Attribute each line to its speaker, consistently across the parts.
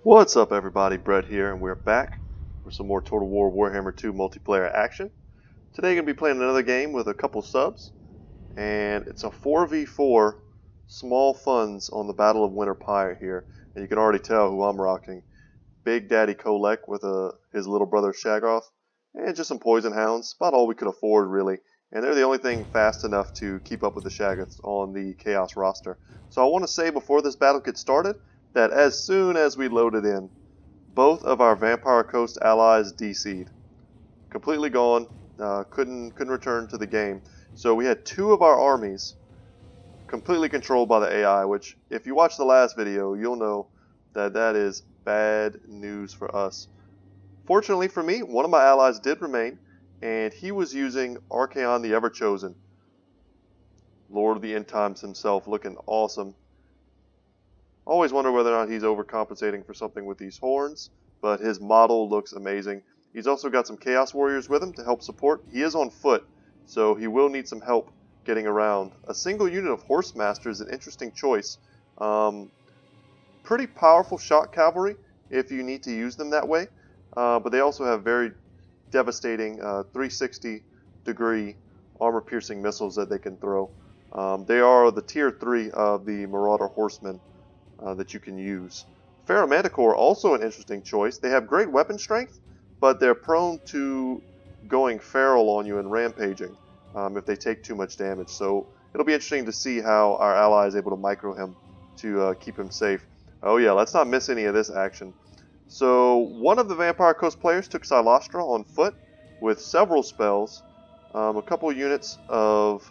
Speaker 1: What's up everybody, Brett here, and we're back for some more Total War Warhammer 2 multiplayer action. Today I'm going to be playing another game with a couple subs, and it's a 4v4 small funds on the Battle of Winter Pyre here, and you can already tell who I'm rocking. Big Daddy Kholek with his little brother Shaggoth, and just some Poison Hounds, about all we could afford really, and they're the only thing fast enough to keep up with the Shaggoths on the Chaos roster. So I want to say before this battle gets started, that as soon as we loaded in, both of our Vampire Coast allies DC'd. Completely gone, couldn't return to the game. So we had two of our armies completely controlled by the AI, which if you watch the last video, you'll know that that is bad news for us. Fortunately for me, one of my allies did remain, and he was using Archaon the Everchosen, Lord of the End Times himself, looking awesome. Always wonder whether or not he's overcompensating for something with these horns, but his model looks amazing. He's also got some Chaos Warriors with him to help support. He is on foot, so he will need some help getting around. A single unit of Horsemaster is an interesting choice. Pretty powerful shock cavalry if you need to use them that way, but they also have very devastating 360-degree armor-piercing missiles that they can throw. They are the tier 3 of the Marauder Horsemen that you can use. Manticore, also an interesting choice. They have great weapon strength, but they're prone to going feral on you and rampaging if they take too much damage. So it'll be interesting to see how our ally is able to micro him to keep him safe. Oh yeah, let's not miss any of this action. So one of the Vampire Coast players took Silostra on foot with several spells, a couple units of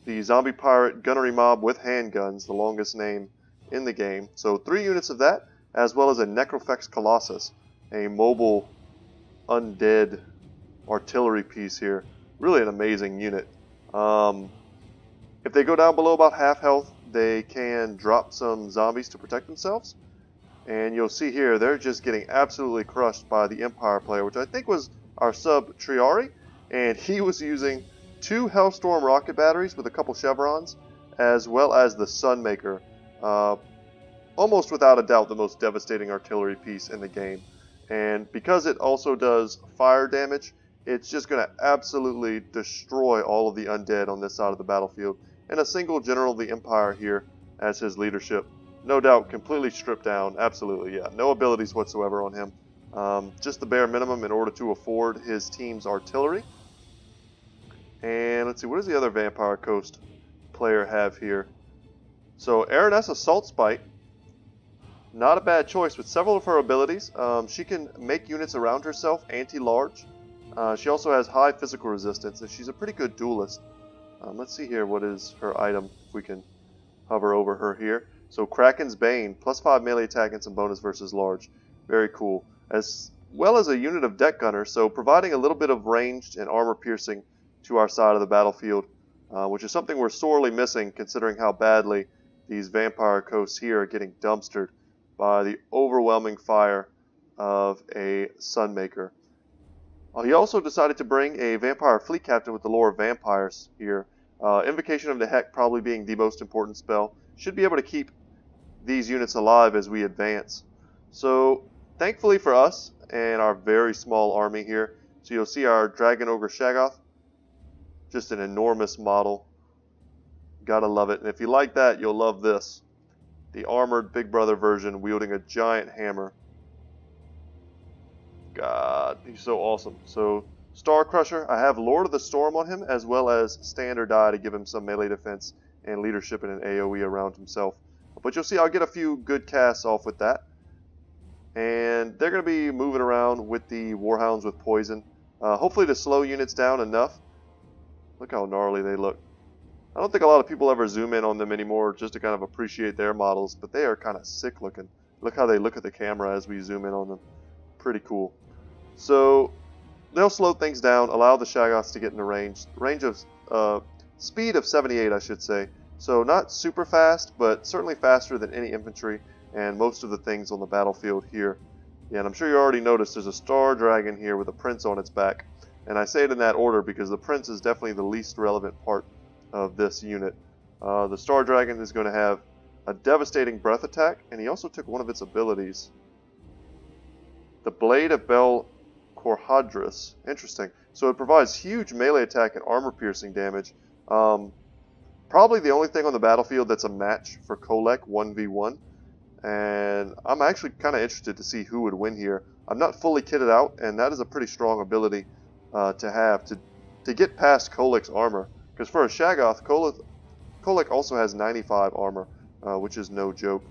Speaker 1: the Zombie Pirate Gunnery Mob with handguns, the longest name in the game. So 3 units of that, as well as a Necrofex Colossus, a mobile undead artillery piece here. Really an amazing unit. If they go down below about half health, they can drop some zombies to protect themselves. And you'll see here, they're just getting absolutely crushed by the Empire player, which I think was our sub Triari. And he was using 2 Hellstorm rocket batteries with a couple chevrons, as well as the Sunmaker. Almost without a doubt the most devastating artillery piece in the game. And because it also does fire damage, it's just going to absolutely destroy all of the undead on this side of the battlefield. And a single general of the Empire here as his leadership. No doubt completely stripped down, absolutely, yeah. No abilities whatsoever on him. Just the bare minimum in order to afford his team's artillery. And let's see, what does the other Vampire Coast player have here? So Araness Assault Spite, not a bad choice with several of her abilities. She can make units around herself anti-large. She also has high physical resistance, and she's a pretty good duelist. Let's see here, what is her item, if we can hover over her here. So Kraken's Bane, plus 5 melee attack and some bonus versus large. Very cool. As well as a unit of deck gunners, so providing a little bit of ranged and armor piercing to our side of the battlefield, which is something we're sorely missing considering how badly these Vampire Coasts here are getting dumpstered by the overwhelming fire of a Sunmaker. He also decided to bring a Vampire Fleet Captain with the lore of vampires here. Invocation of the Heck probably being the most important spell. Should be able to keep these units alive as we advance. So thankfully for us and our very small army here, so you'll see our Dragon Ogre Shaggoth, just an enormous model. Gotta love it. And if you like that, you'll love this. The armored Big Brother version wielding a giant hammer. God, he's so awesome. So, Star Crusher, I have Lord of the Storm on him, as well as Stand or Die to give him some melee defense and leadership in an AoE around himself. But you'll see I'll get a few good casts off with that. And they're going to be moving around with the Warhounds with poison. Hopefully to slow units down enough. Look how gnarly they look. I don't think a lot of people ever zoom in on them anymore just to kind of appreciate their models, but they are kind of sick looking. Look how they look at the camera as we zoom in on them. Pretty cool. So they'll slow things down, allow the Shaggoths to get in the range of speed of 78, I should say. So not super fast, but certainly faster than any infantry and most of the things on the battlefield here. Yeah, and I'm sure you already noticed there's a Star Dragon here with a Prince on its back. And I say it in that order because the Prince is definitely the least relevant part of this unit. The Star Dragon is going to have a devastating breath attack, and he also took one of its abilities. The Blade of Bel Corhadris. Interesting. So it provides huge melee attack and armor-piercing damage. Probably the only thing on the battlefield that's a match for Kholek 1v1. And I'm actually kind of interested to see who would win here. I'm not fully kitted out, and that is a pretty strong ability to have to get past Kholek's armor. Because for a Shaggoth, Kholek also has 95 armor, which is no joke.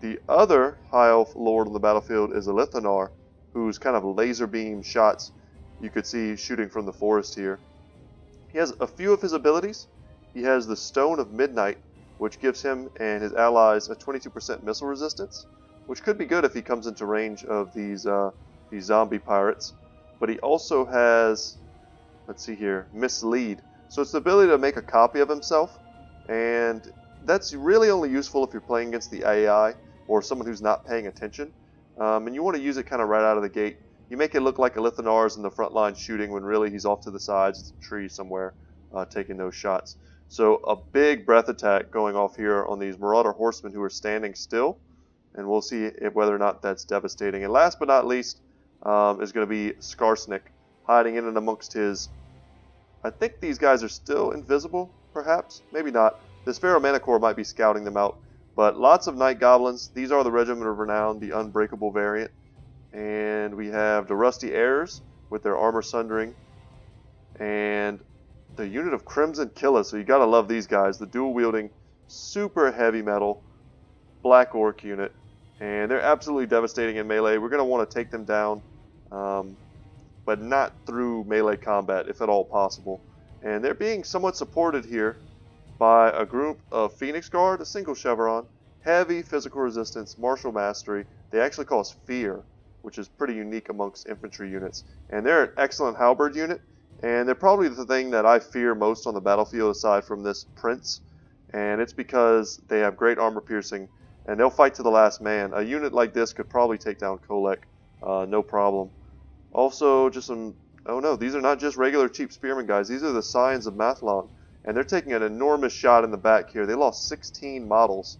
Speaker 1: The other High Elf Lord on the battlefield is Elithanar, whose kind of laser beam shots you could see shooting from the forest here. He has a few of his abilities. He has the Stone of Midnight, which gives him and his allies a 22% missile resistance, which could be good if he comes into range of these zombie pirates. But he also has, let's see here, Mislead. So it's the ability to make a copy of himself, and that's really only useful if you're playing against the AI or someone who's not paying attention. And you want to use it kind of right out of the gate. You make it look like Elithanar's in the front line shooting when really he's off to the sides, it's a tree somewhere, taking those shots. So a big breath attack going off here on these Marauder Horsemen who are standing still, and we'll see whether or not that's devastating. And last but not least is going to be Skarsnik, hiding in and amongst his... I think these guys are still invisible, perhaps? Maybe not. This Pharaoh Manticore might be scouting them out. But lots of Night Goblins. These are the Regiment of Renown, the Unbreakable variant. And we have the Rusty Heirs with their armor sundering. And the unit of Crimson Killa. So you gotta love these guys. The dual-wielding, super heavy metal Black Orc unit. And they're absolutely devastating in melee. We're gonna want to take them down. But not through melee combat, if at all possible. And they're being somewhat supported here by a group of Phoenix Guard, a single chevron, heavy physical resistance, martial mastery. They actually call us Fear, which is pretty unique amongst infantry units. And they're an excellent halberd unit, and they're probably the thing that I fear most on the battlefield aside from this Prince. And it's because they have great armor piercing, and they'll fight to the last man. A unit like this could probably take down Kholek, no problem. Also, just some... Oh no, these are not just regular cheap spearmen, guys. These are the Scions of Mathlon. And they're taking an enormous shot in the back here. They lost 16 models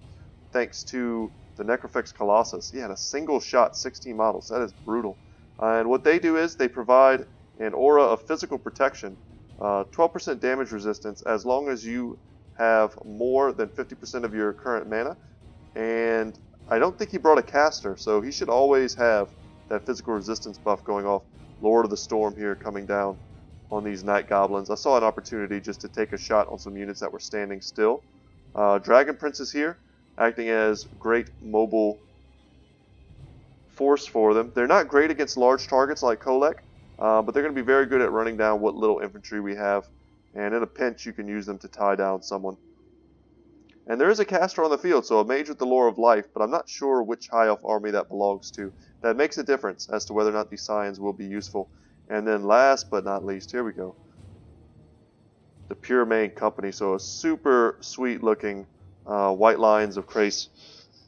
Speaker 1: thanks to the Necrofex Colossus. Yeah, in a single shot, 16 models. That is brutal. And what they do is they provide an aura of physical protection, 12% damage resistance as long as you have more than 50% of your current mana. And I don't think he brought a caster, so he should always have that physical resistance buff going off. Lord of the Storm here coming down on these Night Goblins. I saw an opportunity just to take a shot on some units that were standing still. Dragon Prince is here, acting as great mobile force for them. They're not great against large targets like Kholek, but they're going to be very good at running down what little infantry we have. And in a pinch, you can use them to tie down someone. And there is a caster on the field, so a mage with the Lore of Life, but I'm not sure which High Elf army that belongs to. That makes a difference as to whether or not these Scions will be useful. And then last but not least, here we go. The Pure Main Company, so a super sweet looking White Lions of Trace.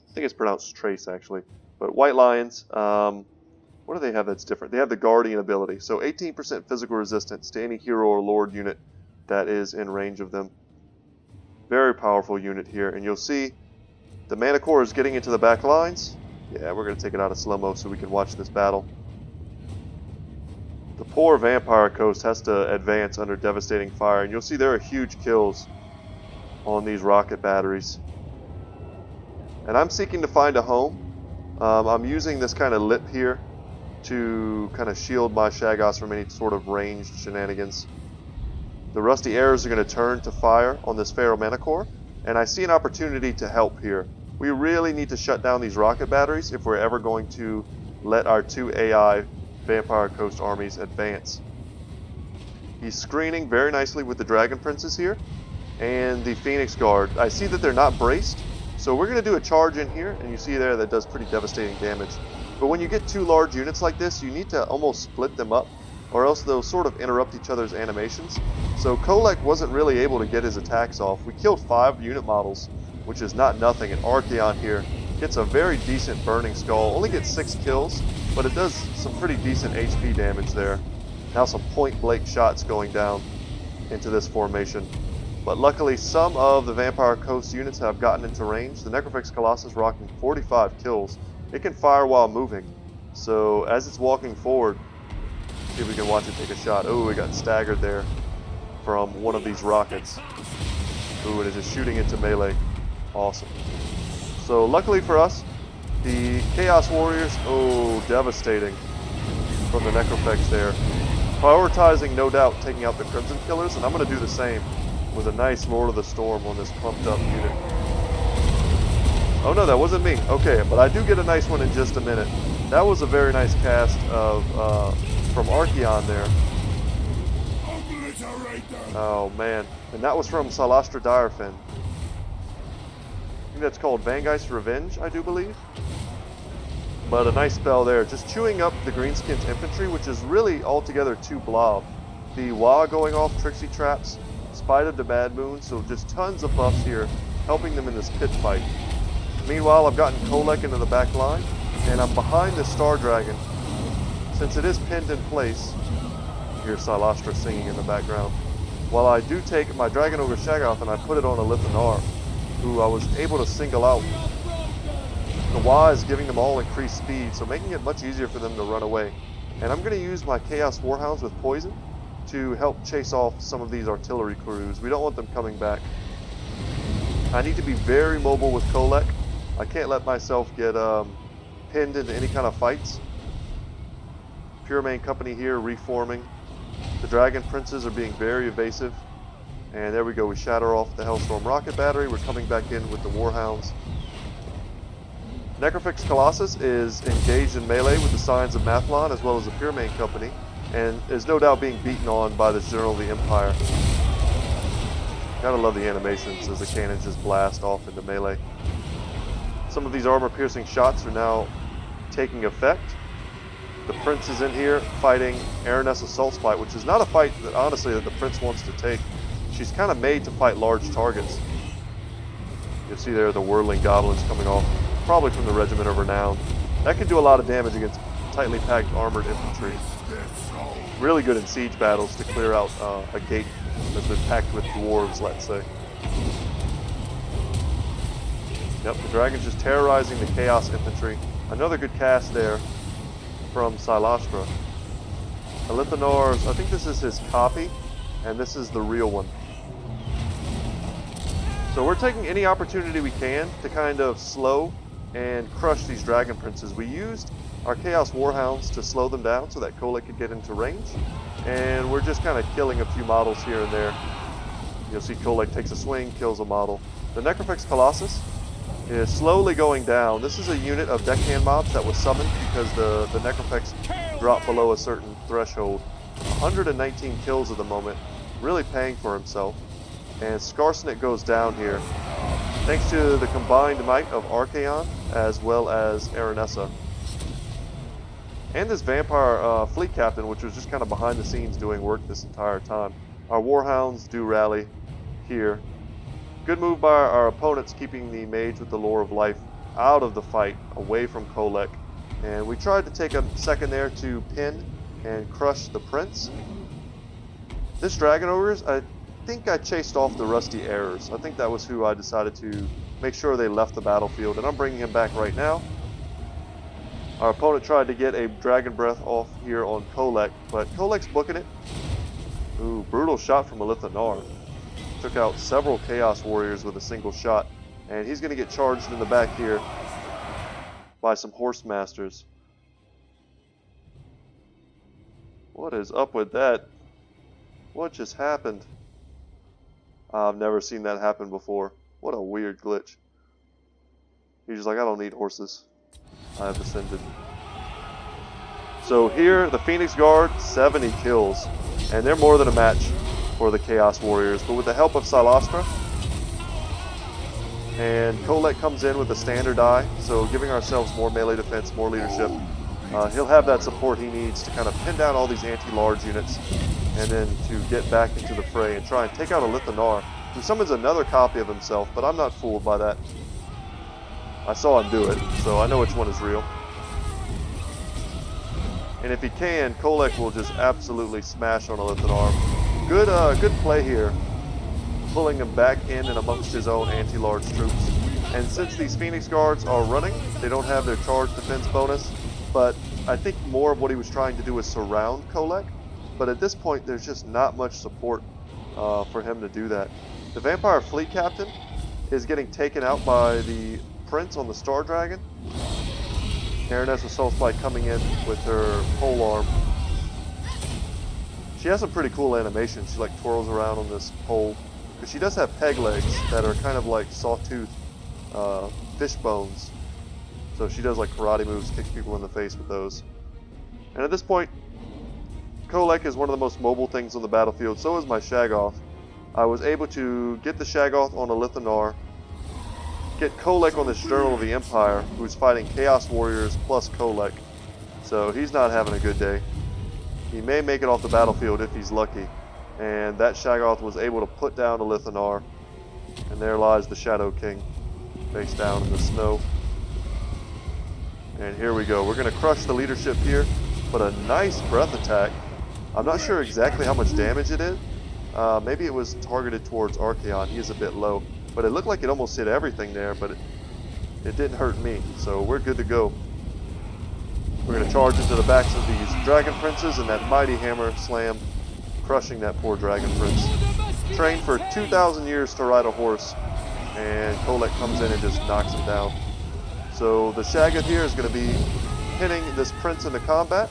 Speaker 1: I think it's pronounced Trace actually. But White Lions, what do they have that's different? They have the Guardian ability, so 18% physical resistance to any hero or lord unit that is in range of them. Very powerful unit here, and you'll see the Manticore is getting into the back lines. Yeah, we're going to take it out of slow-mo so we can watch this battle. The poor Vampire Coast has to advance under devastating fire, and you'll see there are huge kills on these rocket batteries. And I'm seeking to find a home. I'm using this kind of lip here to kind of shield my Shaggoths from any sort of ranged shenanigans. The Rusty Heirs are going to turn to fire on this Pharaoh Manticore, and I see an opportunity to help here. We really need to shut down these rocket batteries if we're ever going to let our two AI Vampire Coast armies advance. He's screening very nicely with the Dragon Princes here, and the Phoenix Guard. I see that they're not braced, so we're going to do a charge in here, and you see there that does pretty devastating damage. But when you get two large units like this, you need to almost split them up, or else they'll sort of interrupt each other's animations. So Kholek wasn't really able to get his attacks off. We killed 5 unit models, which is not nothing, and Archaon here gets a very decent Burning Skull, only gets 6 kills, but it does some pretty decent HP damage there. Now some point-blank shots going down into this formation. But luckily some of the Vampire Coast units have gotten into range. The Necrofex Colossus rocking 45 kills. It can fire while moving. So as it's walking forward, see if we can watch it take a shot. Oh, we got staggered there from one of these rockets. Ooh, and it's just shooting into melee. Awesome. So luckily for us, the Chaos Warriors, oh, devastating from the Necrophex there. Prioritizing, no doubt, taking out the Crimson Killers, and I'm going to do the same with a nice Lord of the Storm on this pumped up unit. Oh no, that wasn't me. Okay, but I do get a nice one in just a minute. That was a very nice cast of from Archaon there. Oh man, and that was from Salastra Direfin. I think that's called Vangeist's Revenge, I do believe. But a nice spell there, just chewing up the Greenskins infantry, which is really altogether two blob. The Wa going off, Trixie Traps, Spite of the Bad Moon, so just tons of buffs here, helping them in this pit fight. Meanwhile, I've gotten Kholek into the back line, and I'm behind the Star Dragon. Since it is pinned in place, here's Salastra singing in the background. While I do take my Dragon Ogre Shaggoth and I put it on a Lithanar, who I was able to single out. The Wa is giving them all increased speed, so making it much easier for them to run away. And I'm going to use my Chaos Warhounds with poison to help chase off some of these artillery crews. We don't want them coming back. I need to be very mobile with Kholek. I can't let myself get pinned into any kind of fights. Pure Main Company here reforming. The Dragon Princes are being very evasive. And there we go, we shatter off the Hellstorm rocket battery. We're coming back in with the Warhounds. Necrofix Colossus is engaged in melee with the Signs of Mathlon as well as the Pure Main Company, and is no doubt being beaten on by this General of the Empire. Gotta love the animations as the cannons just blast off into melee. Some of these armor-piercing shots are now taking effect. The Prince is in here fighting Araness Assault Spite, which is not a fight that honestly that the Prince wants to take. She's kind of made to fight large targets. You'll see there the Whirling Goblins coming off, probably from the Regiment of Renown. That can do a lot of damage against tightly packed armored infantry. Really good in siege battles to clear out a gate that's been packed with dwarves, let's say. Yep, the Dragon's just terrorizing the Chaos infantry. Another good cast there from Salastra. Elithanar's, I think this is his copy, and this is the real one. So we're taking any opportunity we can to kind of slow and crush these Dragon Princes. We used our Chaos Warhounds to slow them down so that Kholek could get into range, and we're just kind of killing a few models here and there. You'll see Kholek takes a swing, kills a model. The Necrofix Colossus is slowly going down. This is a unit of deckhand mobs that was summoned because the Necrofix dropped below a certain threshold. 119 kills at the moment, really paying for himself. And Skarsnik goes down here, thanks to the combined might of Archaon as well as Aranessa. And this Vampire Fleet Captain, which was just kind of behind the scenes doing work this entire time. Our Warhounds do rally here. Good move by our opponents, keeping the Mage with the Lore of Life out of the fight, away from Kholek. And we tried to take a second there to pin and crush the Prince. This Dragon Ogres, I think I chased off the Rusty Errors. I think that was who I decided to make sure they left the battlefield, and I'm bringing him back right now. Our opponent tried to get a Dragon Breath off here on Kholek, but Kholek's booking it. Ooh, brutal shot from Elithanar. Took out several Chaos Warriors with a single shot, and he's going to get charged in the back here by some Horse Masters. What is up with that? What just happened? I've never seen that happen before. What a weird glitch. He's just like, I don't need horses. I have ascended. So here, the Phoenix Guard, 70 kills. And they're more than a match for the Chaos Warriors. But with the help of Salastra, and Kholek comes in with a standard eye, so giving ourselves more melee defense, more leadership. He'll have that support he needs to kind of pin down all these anti-large units, and then to get back into the fray and try and take out a Lithanar, who summons another copy of himself, but I'm not fooled by that. I saw him do it, so I know which one is real. And if he can, Kholek will just absolutely smash on a Lithanar. Good play here, pulling him back in and amongst his own anti-large troops. And since these Phoenix Guards are running, they don't have their charge defense bonus. but I think more of what he was trying to do is surround Kholek. But at this point, there's just not much support for him to do that. The Vampire Fleet Captain is getting taken out by the Prince on the Star Dragon. Aranessa Soulspike coming in with her pole arm. She has some pretty cool animations. She like twirls around on this pole. Because she does have peg legs that are kind of like sawtooth fish bones. So she does like karate moves, kicks people in the face with those. And at this point, Kholek is one of the most mobile things on the battlefield. So is my Shaggoth. I was able to get the Shaggoth on a Lithanar, get Kholek on this Journal of the Empire, who's fighting Chaos Warriors plus Kholek. So he's not having a good day. He may make it off the battlefield if he's lucky. And that Shaggoth was able to put down a Lithanar. And there lies the Shadow King, face down in the snow. And here we go. We're going to crush the leadership here, but a nice breath attack. I'm not sure exactly how much damage it is. Maybe it was targeted towards Archaon. He is a bit low. But it looked like it almost hit everything there, but it didn't hurt me. So we're good to go. We're going to charge into the backs of these Dragon Princes, and that mighty hammer slam, crushing that poor Dragon Prince. Trained for 2,000 years to ride a horse, and Kholek comes in and just knocks him down. So the Shaggoth here is going to be pinning this Prince into combat.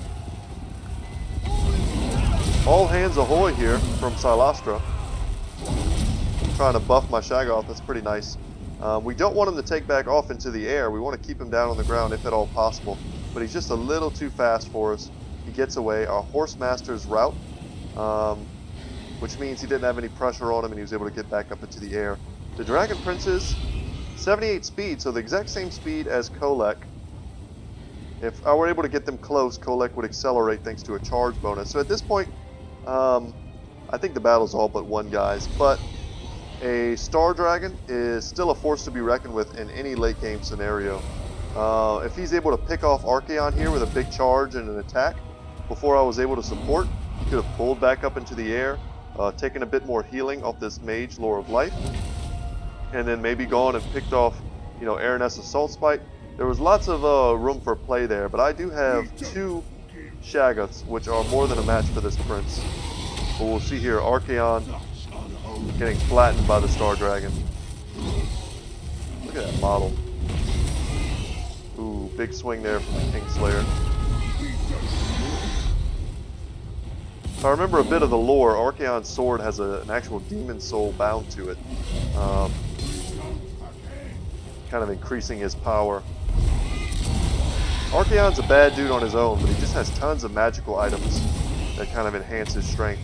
Speaker 1: All hands ahoy here from Silastra. Trying to buff my Shaggoth, that's pretty nice. We don't want him to take back off into the air. We want to keep him down on the ground if at all possible. But he's just a little too fast for us. He gets away. Our Horsemaster's route, which means he didn't have any pressure on him and he was able to get back up into the air. The Dragon Princes, 78 speed, so the exact same speed as Kholek. If I were able to get them close, Kholek would accelerate thanks to a charge bonus. So at this point, I think the battle's all but won, guys. But a Star Dragon is still a force to be reckoned with in any late game scenario. If he's able to pick off Archaon here with a big charge and an attack before I was able to support, he could have pulled back up into the air, taken a bit more healing off this Mage Lore of Life, and then maybe gone and picked off, Aranessa Soulspike. There was lots of room for play there, but I do have two Shaggoths, which are more than a match for this Prince. But we'll see here, Archaon getting flattened by the Star Dragon. Look at that model. Ooh, big swing there from the Kingslayer. If I remember a bit of the lore, Archaon's sword has an actual demon soul bound to it. Kind of increasing his power. Archaon's a bad dude on his own, but he just has tons of magical items that kind of enhance his strength.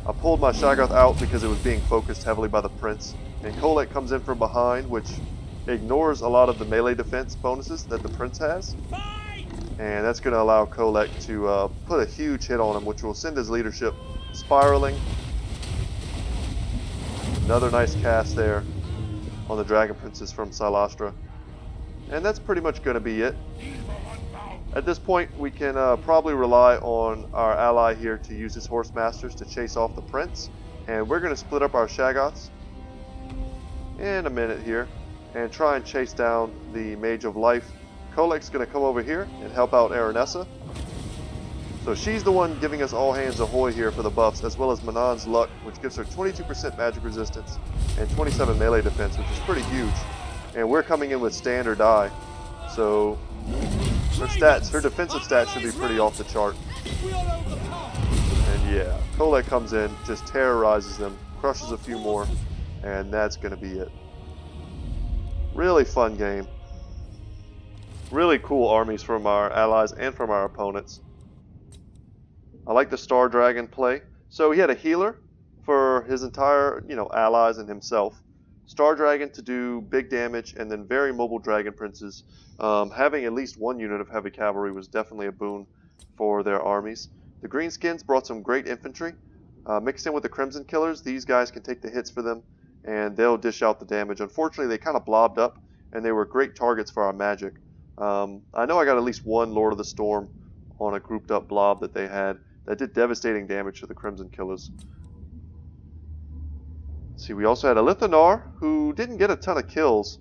Speaker 1: I pulled my Shaggoth out because it was being focused heavily by the Prince, and Kholek comes in from behind, which ignores a lot of the melee defense bonuses that the Prince has. And that's going to allow Kholek to put a huge hit on him, which will send his leadership spiraling. Another nice cast there on the Dragon Princes from Silastra. And that's pretty much going to be it. At this point, we can probably rely on our ally here to use his Horsemasters to chase off the Prince. And we're going to split up our Shaggoths in a minute here and try and chase down the Mage of Life. Kholek's going to come over here and help out Aranessa. So she's the one giving us all hands ahoy here for the buffs, as well as Manon's Luck, which gives her 22% magic resistance and 27 melee defense, which is pretty huge. And we're coming in with stand or die. So her stats, her defensive stats should be pretty off the chart. And yeah, Kholek comes in, just terrorizes them, crushes a few more, and that's going to be it. Really fun game. Really cool armies from our allies and from our opponents. I like the Star Dragon play. So he had a healer for his entire, allies and himself. Star Dragon to do big damage, and then very mobile Dragon Princes. Having at least one unit of heavy cavalry was definitely a boon for their armies. The Greenskins brought some great infantry. Mixed in with the Crimson Killers, these guys can take the hits for them, and they'll dish out the damage. Unfortunately, they kind of blobbed up, and they were great targets for our magic. I know I got at least one Lord of the Storm on a grouped up blob that they had that did devastating damage to the Crimson Killers. See, we also had a Lithanar who didn't get a ton of kills,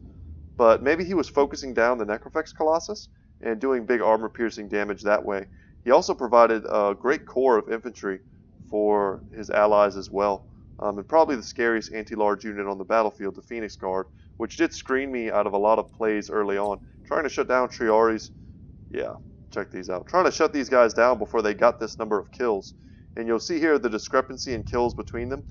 Speaker 1: but maybe he was focusing down the Necrofex Colossus, and doing big armor-piercing damage that way. He also provided a great core of infantry for his allies as well. And probably the scariest anti-large unit on the battlefield, the Phoenix Guard, which did screen me out of a lot of plays early on. Trying to shut down Triaris, yeah, check these out. Trying to shut these guys down before they got this number of kills. And you'll see here the discrepancy in kills between them.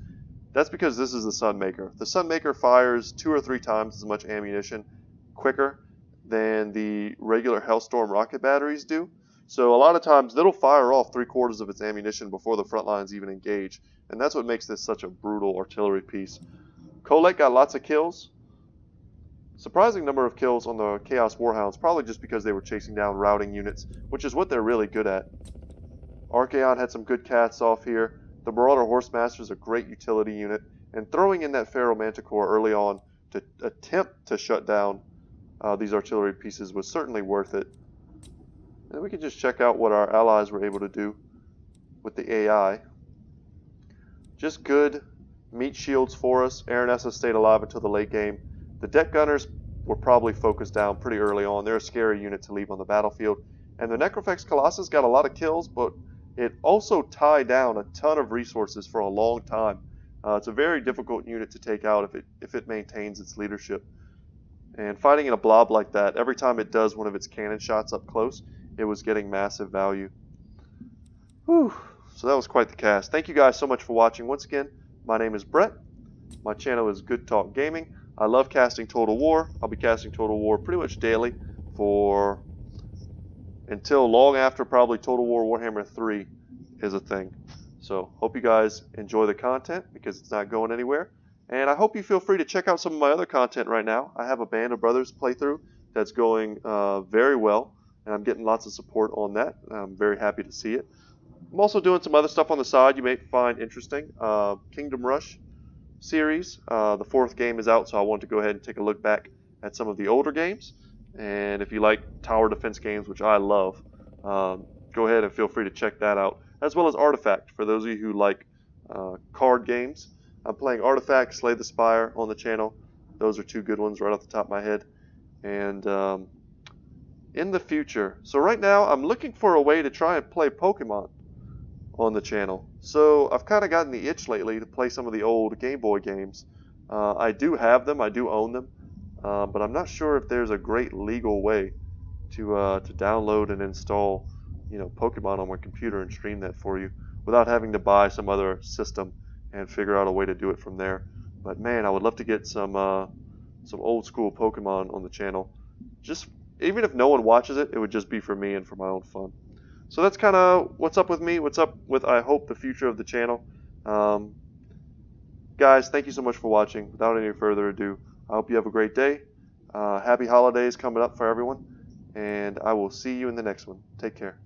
Speaker 1: That's because this is the Sunmaker. The Sunmaker fires 2 or 3 times as much ammunition quicker than the regular Hellstorm rocket batteries do. So a lot of times it'll fire off 3/4 of its ammunition before the front lines even engage. And that's what makes this such a brutal artillery piece. Kholek got lots of kills. Surprising number of kills on the Chaos Warhounds, probably just because they were chasing down routing units, which is what they're really good at. Archaon had some good casts off here. The Marauder Horsemaster is a great utility unit, and throwing in that Pharaoh Manticore early on to attempt to shut down these artillery pieces was certainly worth it. And we can just check out what our allies were able to do with the AI. Just good meat shields for us. Aranessa stayed alive until the late game. The deck gunners were probably focused down pretty early on. They're a scary unit to leave on the battlefield. And the Necrofex Colossus got a lot of kills, but it also tied down a ton of resources for a long time. It's a very difficult unit to take out if it maintains its leadership. And fighting in a blob like that, every time it does one of its cannon shots up close, it was getting massive value. Whew. So that was quite the cast. Thank you guys so much for watching. Once again, my name is Brett. My channel is Good Talk Gaming. I love casting Total War. I'll be casting Total War pretty much daily for until long after probably Total War Warhammer 3 is a thing. So hope you guys enjoy the content because it's not going anywhere. And I hope you feel free to check out some of my other content right now. I have a Band of Brothers playthrough that's going very well, and I'm getting lots of support on that. I'm very happy to see it. I'm also doing some other stuff on the side you may find interesting. Kingdom Rush series. The 4th game is out, so I want to go ahead and take a look back at some of the older games. And if you like tower defense games, which I love, go ahead and feel free to check that out. As well as Artifact, for those of you who like card games. I'm playing Artifact, Slay the Spire on the channel. Those are 2 good ones right off the top of my head. And in the future, so right now I'm looking for a way to try and play Pokemon on the channel. So I've kind of gotten the itch lately to play some of the old Game Boy games. I do have them, I do own them, but I'm not sure if there's a great legal way to download and install, Pokemon on my computer and stream that for you without having to buy some other system and figure out a way to do it from there. But man, I would love to get some old school Pokemon on the channel. Just even if no one watches it, it would just be for me and for my own fun. So that's kind of what's up with me, what's up with, I hope, the future of the channel. Guys, thank you so much for watching. Without any further ado, I hope you have a great day. Happy holidays coming up for everyone, and I will see you in the next one. Take care.